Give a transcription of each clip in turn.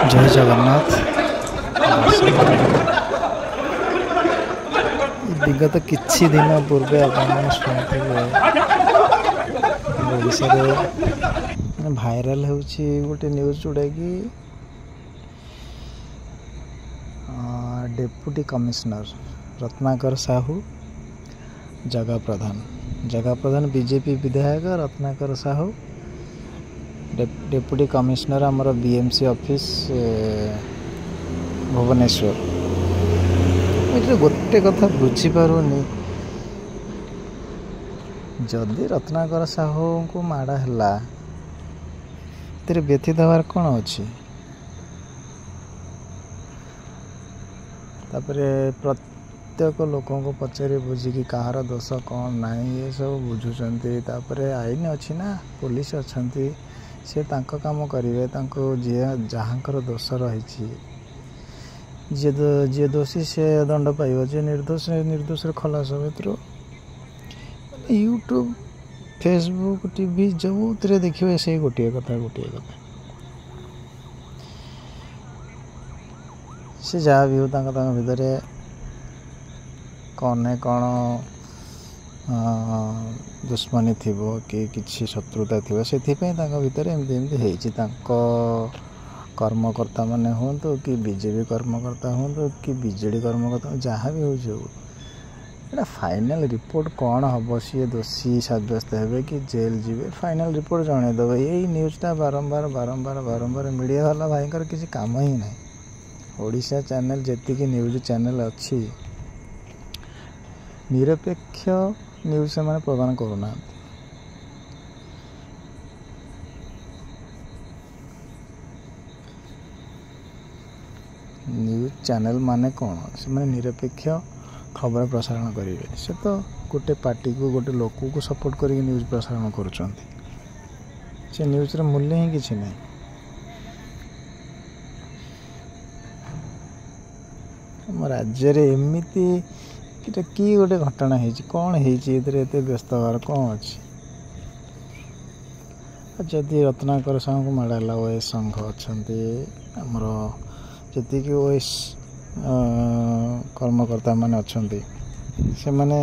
जय जगन्नाथ। विगत किछि दिन पूर्वे आपने शुणुथिले ओडिशा भाइराल होउछि गोटे न्यूज जोटा कि डेप्यूटी कमिश्नर रत्नाकर साहू जगह प्रधान बीजेपी विधायक रत्नाकर साहू डेप्यूटी कमिश्नर आमर बीएमसी ऑफिस भुवनेश्वर। मुझे गोटे कथा बुझीपारुनी, जदि रत्नाकर साहू को माड़ा है तेरे व्यथित हबार कौन अच्छी? प्रत्येक लोकों को पचारि बुझिकी कहार दोष कौन ना ये सब बुझुंट। आईन अच्छी ना, पुलिस अच्छा से तांको काम करेंगे, जी जहाँकर दोष रही जी दोषी से दंड पाइब, जी निर्दोष खलास हो। यूट्यूब फेसबुक टीवी जो देखिए से गोटे कथा से जहाँ भी हो भितर कौन न कौन दुश्मनी थी कि किसी शत्रुता थी से भितर एमती कर्मकर्ता माने हूँ कि बीजेपी कर्मकर्ता हूँ कि बीजेडी कर्मकर्ता जहाँ भी हो फाइनल रिपोर्ट कौन हम, सी दोषी सब्यस्त हे कि जेल जीवे, फाइनल रिपोर्ट जनईदेव। यही न्यूज़टा बारंबार मीडिया वाला भाईकर किसी काम ही ना। ओडिशा चैनल जी न्यूज चैनल अच्छी निरपेक्ष न्यूज से माने प्रदान करूना। न्यूज चैनल माने कौन से माने निरपेक्ष खबर प्रसारण करेंगे। से तो गोटे पार्टी को गोटे लोक को सपोर्ट करके न्यूज प्रसारण करुँच। से न्यूज रे मूल्य ही किसी नहीं। आम राज्य रे एमती कि गोटे घटना है कौन है व्यस्त हबार कौन अच्छी? जदि रत्नाकर साहू को माड़ा ओएस संघ अच्छा आमर जी ओएस कर्मकर्ता मान अच्छा से माने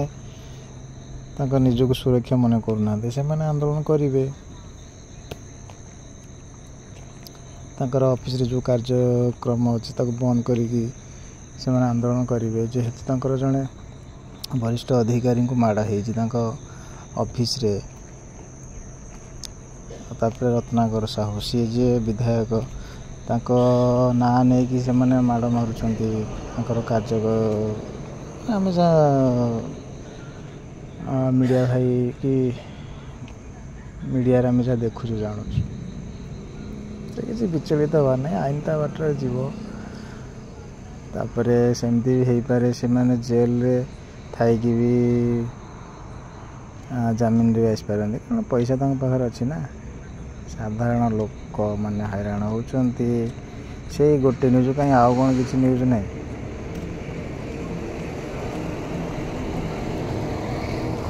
निजक सुरक्षा मन करना से माने आंदोलन करेंगे। ऑफिस रे जो कार्यक्रम अच्छी बंद करी से माने आंदोलन करेंगे। जेहेतु जड़े वरिष्ठ अधिकारी को माड़ा ऑफिस रे रत्नाकर साहू सी जे विधायक ना नहीं कि से माने माड़ मारुंट कार्य आम मीडिया भाई कि मीडिया आम जहाँ देखु जानू किसी विचलित हबार नहीं। आईन ता बाटर जीव सेमती हो पारे से माने जेल रे थाई कि भी जमीन रे आसपारती कारण पैसा पाखर अच्छी ना। साधारण लोक माने हैरान होती से गोटे न्यूज कहीं आउ कौन किसी न्यूज नहीं।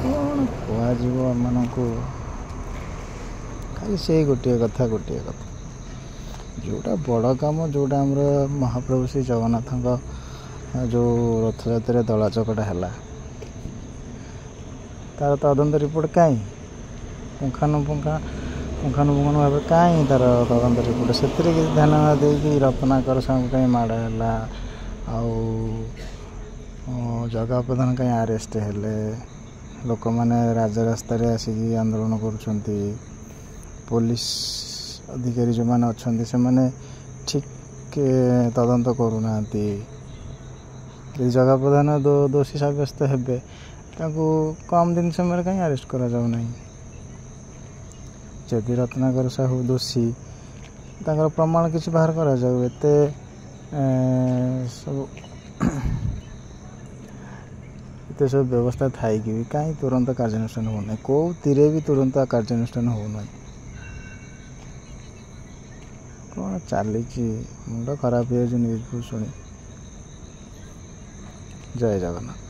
कौन कहमान को खाली से गोटे कथा जोटा बड़ काम जोटा आमर महाप्रभु श्री जगन्नाथ जो रथ यात्रा दला चकटा है तार तदंत रिपोर्ट कहीं पुंखानुपुंखन भाव कहीं तार तदंत रिपोर्ट से ध्यान न देकी रत्नाकर साहू कहीं माड़ है जगह प्रधान कहीं आरेस्ट हेले लोक मैंने राजरास्त आसिक आंदोलन करुँच। पुलिस अधिकारी जो मैंने अच्छा से मैंने ठीक तदंत करूना। जगह प्रधान दोषी सब्यस्त हे कम दिन समय कहीं आरेस्ट करा जाऊ नहीं। जदि रत्नाकर साहू दोषी प्रमाण किसी बाहर करा जाऊ एते सब व्यवस्था थाई कि कहीं तुरंत कार्यानुष्ठान होना कौन भी तुरंत कार्यानुष्ठान होना। कौन चली मुंड खराब हो न्यूज शुणी। जय जगन्नाथ।